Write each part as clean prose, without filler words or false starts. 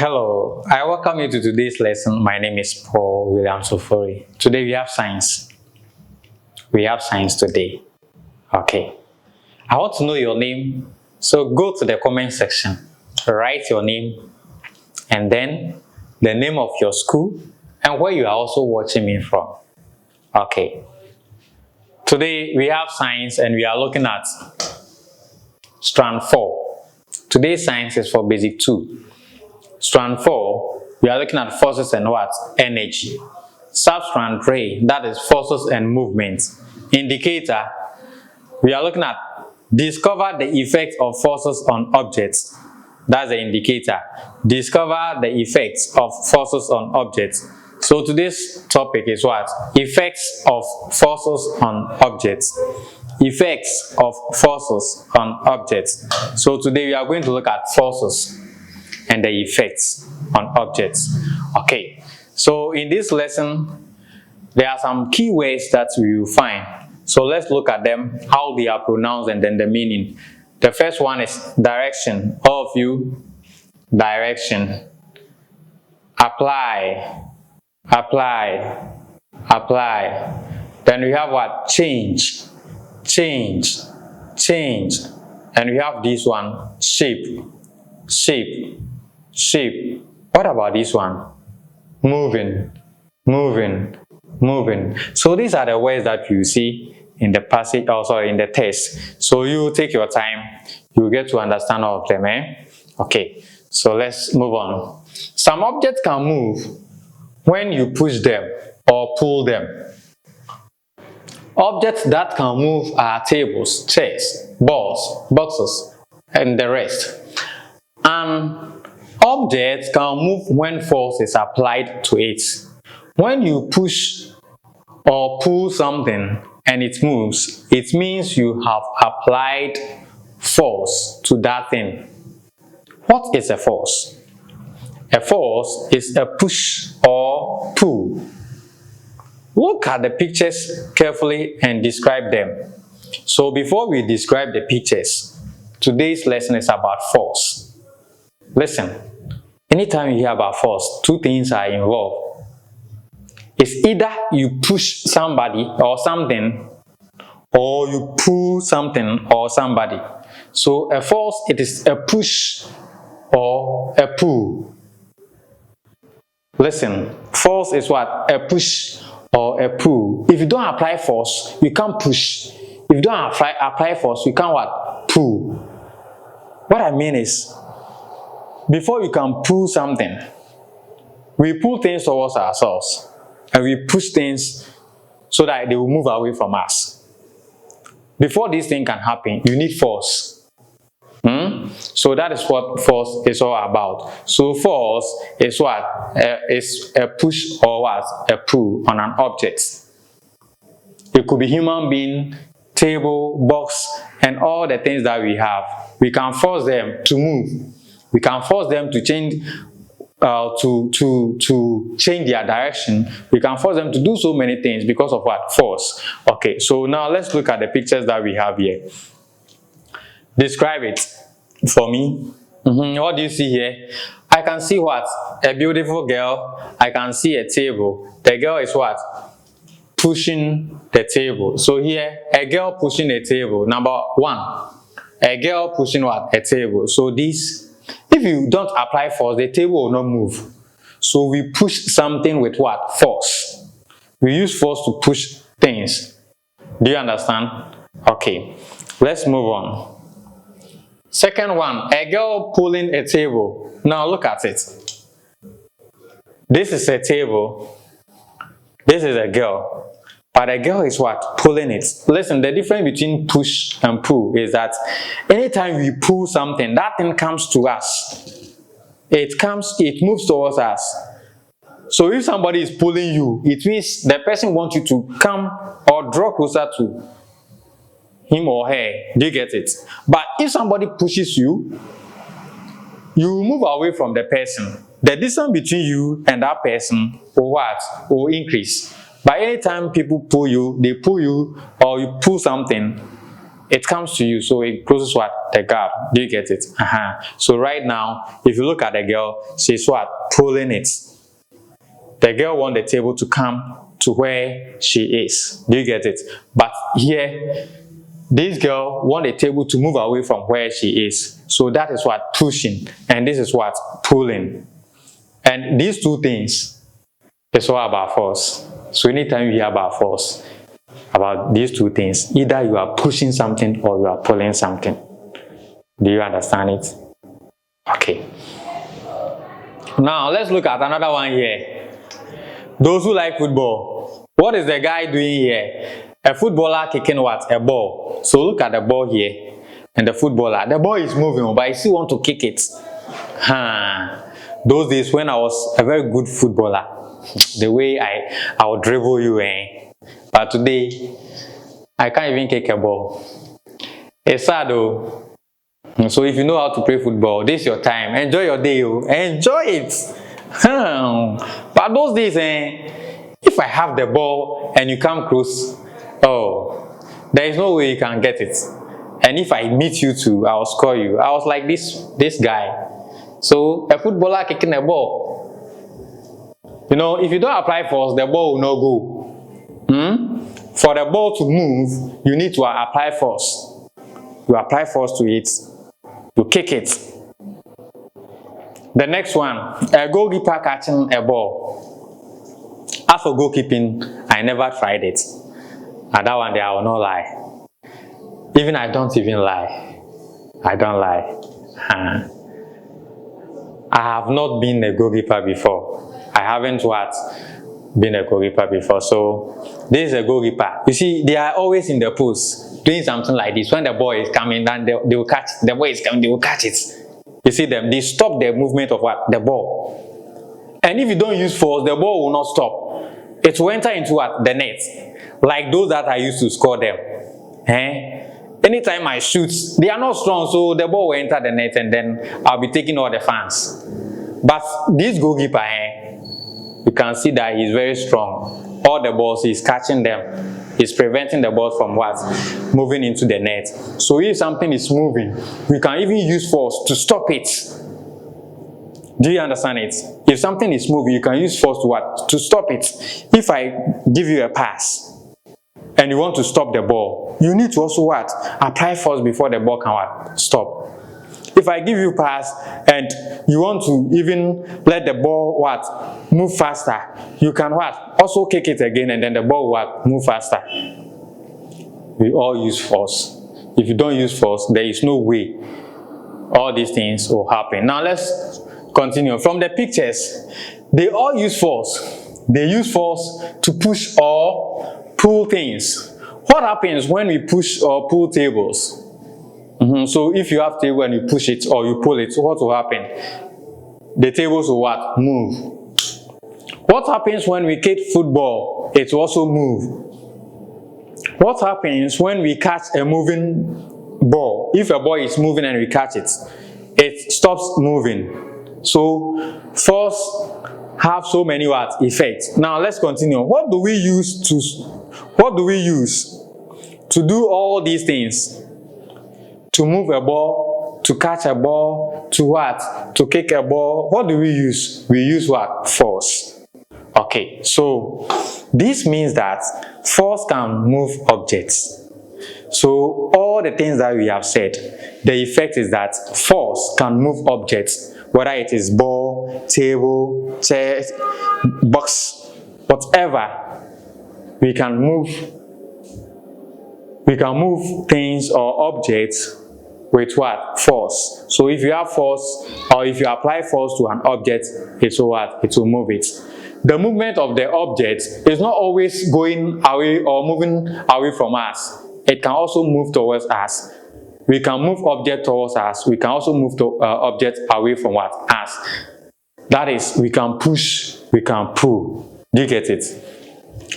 Hello, I welcome you to today's lesson. My name is Paul William Sofori. Today we have science. We have science today. Okay. I want to know your name. So go to the comment section, write your name, and then the name of your school and where you are also watching me from. Okay. Today we have science and we are looking at strand 4. Today's science is for basic 2. Strand 4, we are looking at forces and what? Energy. Substrand 3, that is forces and movements. Indicator, we are looking at discover the effect of forces on objects. That's the indicator. Discover the effects of forces on objects. So today's topic is what? Effects of forces on objects. Effects of forces on objects. So today we are going to look at forces and the effects on objects. Okay, so in this lesson there are some key words that we will find. So let's look at them, how they are pronounced and then the meaning. The first one is direction. All of you, direction. Apply, apply, apply. Then we have what? Change, change, change. And we have this one, shape, shape, shape. What about this one? Moving, moving, moving. So these are the words that you see in the passage, also in the text. So you take your time, you get to understand all of them. Okay, so let's move on. Some objects can move when you push them or pull them. Objects that can move are tables, chairs, balls, boxes, and the rest. An object can move when force is applied to it. When you push or pull something and it moves, it means you have applied force to that thing. What is a force? A force is a push or pull. Look at the pictures carefully and describe them. So before we describe the pictures, today's lesson is about force. Listen, anytime you hear about force, two things are involved. It's either you push somebody or something, or you pull something or somebody. So a force, it is a push or a pull. Listen, force is what? A push or a pull. If you don't apply force, you can't push. If you don't apply force, you can't what? Pull. What I mean is, before you can pull something, we pull things towards ourselves and we push things so that they will move away from us. Before this thing can happen, you need force. So that is what force is all about. So force is what? Is a push or what? A pull on an object. It could be human being, table, box, and all the things that we have. We can force them to move. We can force them to change to change their direction. We can force them to do so many things because of what? Force. Okay, so now let's look at the pictures that we have here. Describe it for me. What do you see here? I can see what? A beautiful girl. I can see a table. The girl is what? Pushing the table. So here, a girl pushing a table. Number 1. A girl pushing what? A table. So this, if you don't apply force, the table will not move. So we push something with what? Force. We use force to push things. Do you understand? Okay, let's move on. Second one, a girl pulling a table. Now look at it. This is a table. This is a girl. But a girl is what? Pulling it. Listen, the difference between push and pull is that anytime we pull something, that thing comes to us. It moves towards us. So if somebody is pulling you, it means the person wants you to come or draw closer to him or her. Do you get it? But if somebody pushes you, you move away from the person. The distance between you and that person will what? Will increase. But anytime people pull you, they pull you or you pull something, it comes to you, so it closes what? The gap. Do you get it? So right now, if you look at the girl, she's what? Pulling it. The girl wants the table to come to where she is. Do you get it? But here, this girl wants the table to move away from where she is. So that is what? Pushing. And this is what? Pulling. And these two things is all about force. So anytime you hear about force, about these two things, either you are pushing something or you are pulling something. Do you understand it? Okay. Now let's look at another one here. Those who like football, what is the guy doing here? A footballer kicking what? A ball. So look at the ball here and the footballer. The ball is moving, but I still want to kick it. Those days when I was a very good footballer, the way I would dribble you, but today I can't even kick a ball. It's sad though. So if you know how to play football, this is your time. Enjoy your day, enjoy it. But those days, if I have the ball and you come close, there is no way you can get it. And if I meet you too, I'll score you. I was like this guy. So a footballer kicking a ball, you know, if you don't apply force, the ball will not go. For the ball to move, you need to apply force. You apply force to it, you kick it. The next one, a goalkeeper catching a ball. As for goalkeeping, I never tried it. And that one day I will not lie. Even I don't even lie. I don't lie. I have not been a goalkeeper before. I haven't been a goalkeeper before. So this is a goalkeeper. You see, they are always in the post doing something like this. When the ball is coming, then they will catch it. The ball is coming, they will catch it. You see them, they stop the movement of what? The ball. And if you don't use force, the ball will not stop. It will enter into what? The net. Like those that I used to score them. Anytime I shoot, they are not strong, so the ball will enter the net and then I'll be taking all the fans. But this goalkeeper, you can see that he's very strong. All the balls, he's catching them. He's preventing the ball from what? Moving into the net. So if something is moving, we can even use force to stop it. Do you understand it? If something is moving, you can use force to what? To stop it. If I give you a pass, and you want to stop the ball, you need to also what? Apply force before the ball can what? Stop. If I give you pass and you want to even let the ball what? Move faster, you can what? Also kick it again and then the ball will what? Move faster. We all use force. If you don't use force, there is no way all these things will happen. Now let's continue. From the pictures, they all use force. They use force to push or pull things. What happens when we push or pull tables? So if you have table and you push it or you pull it, what will happen? The tables will what? Move. What happens when we kick football? It will also move. What happens when we catch a moving ball? If a ball is moving and we catch it, it stops moving. So force have so many what? Effects. Now let's continue. What do we use to do all these things? To move a ball, to catch a ball, to what? To kick a ball. What do we use? We use what? Force. Okay, so this means that force can move objects. So all the things that we have said, the effect is that force can move objects, whether it is ball, table, chair, box, whatever. We can move things or objects with what? Force. So if you have force or if you apply force to an object, it will what? It will move it. The movement of the object is not always going away or moving away from us. It can also move towards us. We can move object towards us. We can also move object away from what? Us. That is, we can push, we can pull. Do you get it?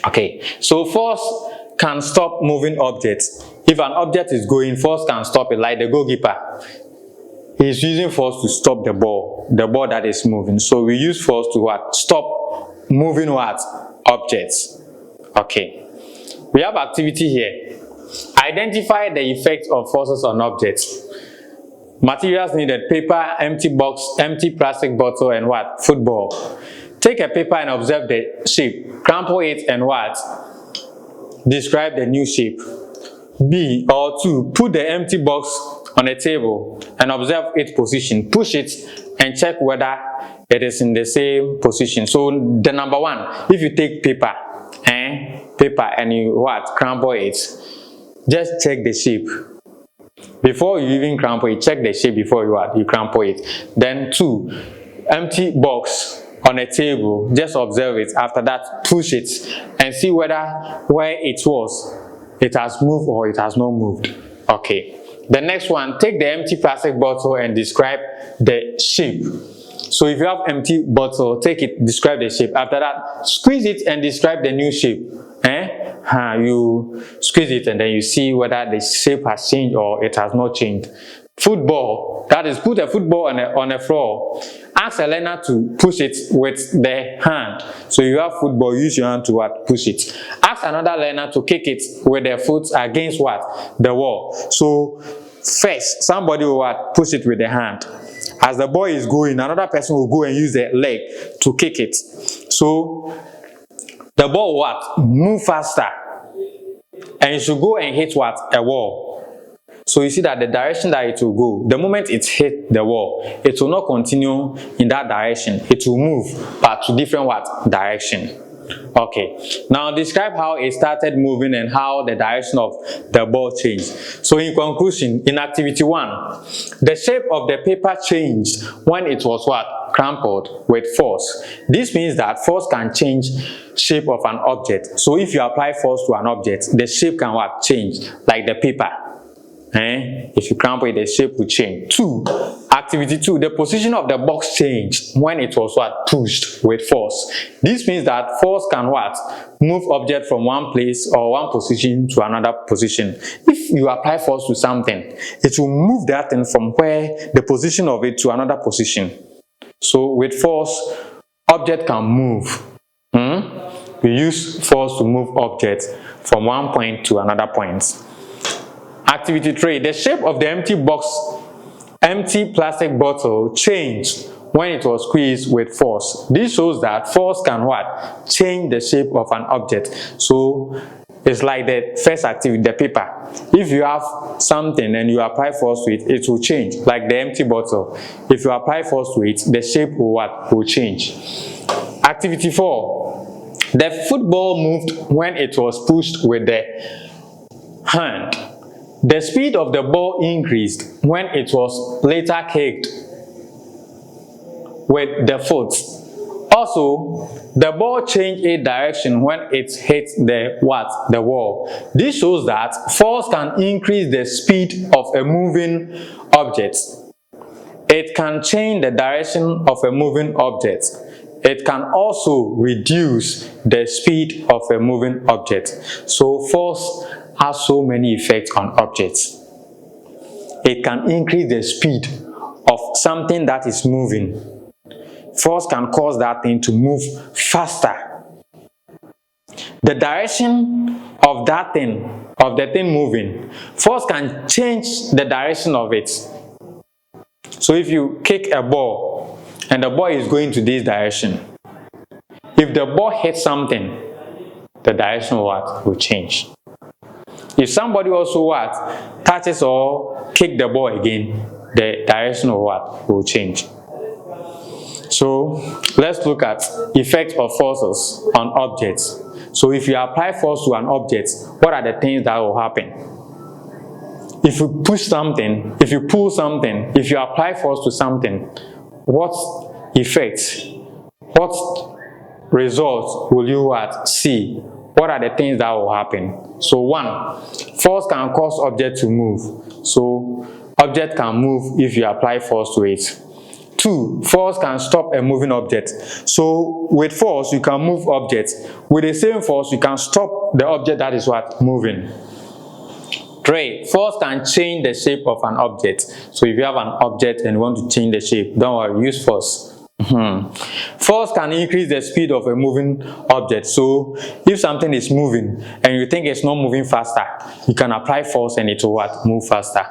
Okay. So force can stop moving objects. If an object is going, force can stop it, like the goalkeeper. He is using force to stop the ball that is moving. So we use force to what? Stop moving what? Objects. Okay. We have activity here. Identify the effect of forces on objects. Materials needed: paper, empty box, empty plastic bottle, and what? Football. Take a paper and observe the shape. Crumple it and what? Describe the new shape. B or 2. Put the empty box on a table and observe its position. Push it and check whether it is in the same position. So the number 1, if you take paper and you what? Crumple it, just check the shape. Before you even crumple it, check the shape before you what? You crumple it. Then 2, empty box on a table, just observe it. After that, push it and see whether where it was, it has moved or it has not moved. Okay. The next one, take the empty plastic bottle and describe the shape. So if you have empty bottle, take it, describe the shape. After that, squeeze it and describe the new shape. You squeeze it and then you see whether the shape has changed or it has not changed. Football, that is, put a football on a floor. Ask a learner to push it with the hand. So you have football, use your hand to what? Push it. Ask another learner to kick it with their foot against what? The wall. So first, somebody will what? Push it with the hand. As the ball is going, another person will go and use the leg to kick it. So the ball will what? Move faster. And you should go and hit what? A wall. So you see that the direction that it will go, the moment it hit the wall, it will not continue in that direction. It will move, but to different what? Direction. Okay. Now describe how it started moving and how the direction of the ball changed. So in conclusion, in activity 1, the shape of the paper changed when it was what? Crumpled with force. This means that force can change shape of an object. So if you apply force to an object, the shape can what? Change, like the paper. If you crumple it, the shape will change. 2. Activity 2, the position of the box changed when it was what? Pushed with force. This means that force can what? Move object from one place or one position to another position. If you apply force to something, it will move that thing from where the position of it to another position. So with force, object can move. We use force to move objects from one point to another point. Activity 3, the shape of the empty plastic bottle changed when it was squeezed with force. This shows that force can what? Change the shape of an object. So it's like the first activity, the paper. If you have something and you apply force to it, it will change, like the empty bottle. If you apply force to it, the shape will what? Will change. Activity 4, the football moved when it was pushed with the hand. The speed of the ball increased when it was later kicked with the foot. Also, the ball changed its direction when it hit the what? The wall. This shows that force can increase the speed of a moving object. It can change the direction of a moving object. It can also reduce the speed of a moving object. So force has so many effects on objects. It can increase the speed of something that is moving. Force can cause that thing to move faster. The direction of that thing, of the thing moving, force can change the direction of it. So if you kick a ball and the ball is going to this direction, if the ball hits something, the direction of what? Will change. If somebody also what? Touches or kick the ball again, the direction of what? Will change. So let's look at effect of forces on objects. So if you apply force to an object, what are the things that will happen? If you push something, if you pull something, if you apply force to something, what effects, what results will you see? What are the things that will happen? So 1, force can cause object to move. So object can move if you apply force to it. 2, force can stop a moving object. So with force, you can move objects. With the same force, you can stop the object that is what? Moving. 3, force can change the shape of an object. So if you have an object and you want to change the shape, don't worry, use force. Force can increase the speed of a moving object. So if something is moving and you think it's not moving faster, you can apply force and it will what? Move faster.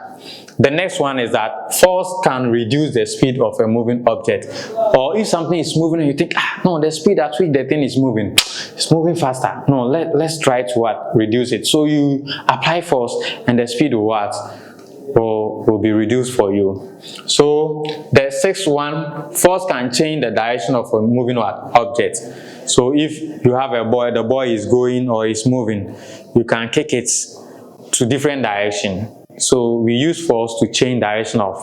The next one is that force can reduce the speed of a moving object. Or if something is moving and you think, no, the speed at which the thing is moving, it's moving faster. No, let's try to what? Reduce it. So you apply force and the speed will what? Will be reduced for you. So the sixth one, force can change the direction of a moving object. So if you have a boy, the boy is going or is moving, you can kick it to different direction. So we use force to change direction of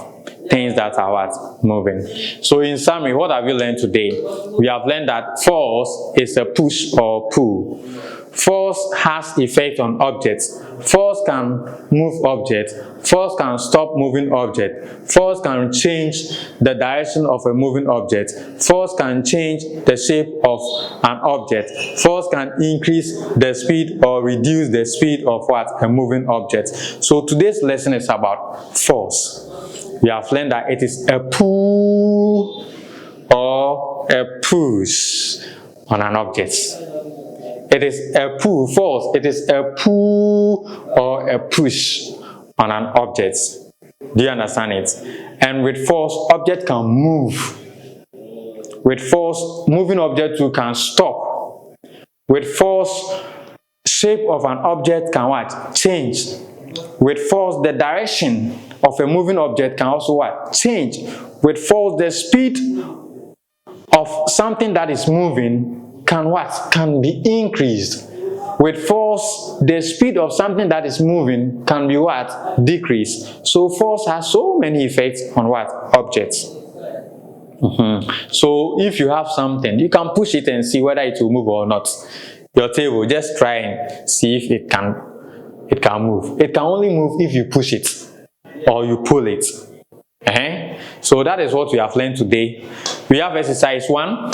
things that are what? Moving. So in summary, what have you learned today? We have learned that force is a push or pull. Force has effect on objects. Force can move objects. Force can stop moving object. Force can change the direction of a moving object. Force can change the shape of an object. Force can increase the speed or reduce the speed of what? A moving object. So today's lesson is about force. We have learned that it is a pull or a push on an object. It is a pull, force. It is a pull or a push on an object. Do you understand it? And with force, object can move. With force, moving object too can stop. With force, shape of an object can what? Change. With force, the direction of a moving object can also what? Change. With force, the speed of something that is moving can what? Can be increased. With force, the speed of something that is moving can be what? Decreased. So force has so many effects on what? Objects. So if you have something, you can push it and see whether it will move or not. Your table, just try and see if it can move. It can only move if you push it or you pull it. So that is what we have learned today. We have exercise 1,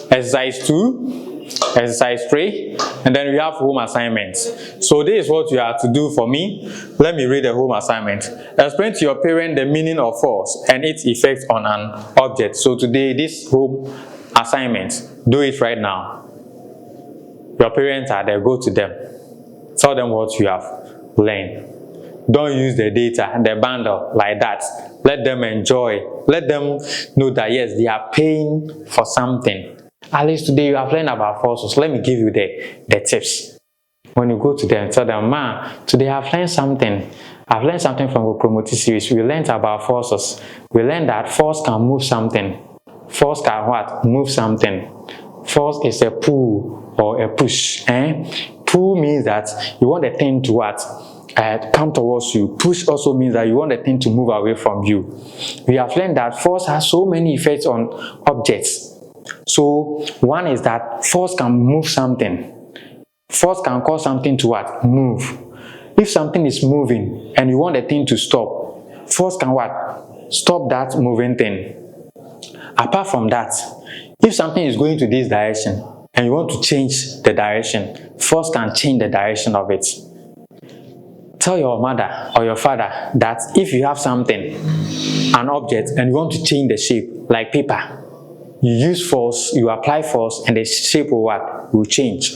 exercise 2, exercise 3, and then we have home assignments. So this is what you have to do for me. Let me read the home assignment. Explain to your parent the meaning of force and its effect on an object. So today, this home assignment, do it right now. Your parents are there, go to them. Tell them what you have learned. Don't use the data and the bundle like that. Let them enjoy. Let them know that yes, they are paying for something. At least today you have learned about forces. Let me give you the tips. When you go to them, tell them, Ma, today I've learned something. I've learned something from the Chromotic series. We learned about forces. We learned that force can move something. Force can what? Move something. Force is a pull or a push. Pull means that you want the thing to what? Come towards you. Push also means that you want the thing to move away from you. We have learned that force has so many effects on objects. So one is that force can move something. Force can cause something to what? Move. If something is moving and you want the thing to stop, force can what? Stop that moving thing. Apart from that, if something is going to this direction and you want to change the direction, force can change the direction of it. Tell your mother or your father that if you have something, an object, and you want to change the shape, like paper, you use force, you apply force, and the shape will what? Will change.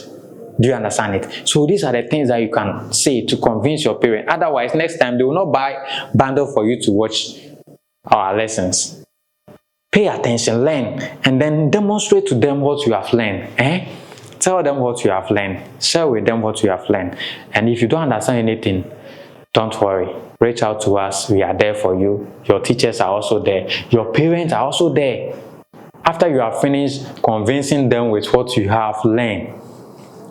Do you understand it? So these are the things that you can say to convince your parent. Otherwise, next time they will not buy bundle for you to watch our lessons. Pay attention, learn, and then demonstrate to them what you have learned. Tell them what you have learned. Share with them what you have learned. And if you don't understand anything, don't worry. Reach out to us. We are there for you. Your teachers are also there. Your parents are also there. After you have finished convincing them with what you have learned,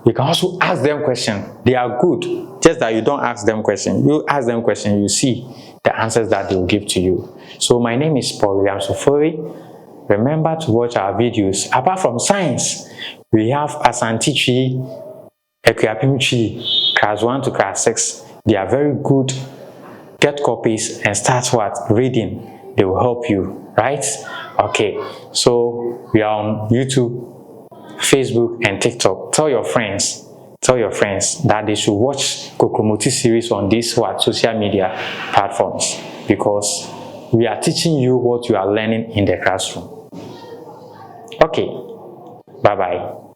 you can also ask them questions. They are good. Just that you don't ask them questions. You ask them questions, you see the answers that they will give to you. So my name is Paul William Sofori. Remember to watch our videos. Apart from science, we have Asantichi, Ekuapimchi, class 1 to class 6. They are very good. Get copies and start what? Reading. They will help you, right? Okay, so we are on YouTube, Facebook, and TikTok. Tell your friends that they should watch Chromotic series on these social media platforms, because we are teaching you what you are learning in the classroom. Okay, bye bye.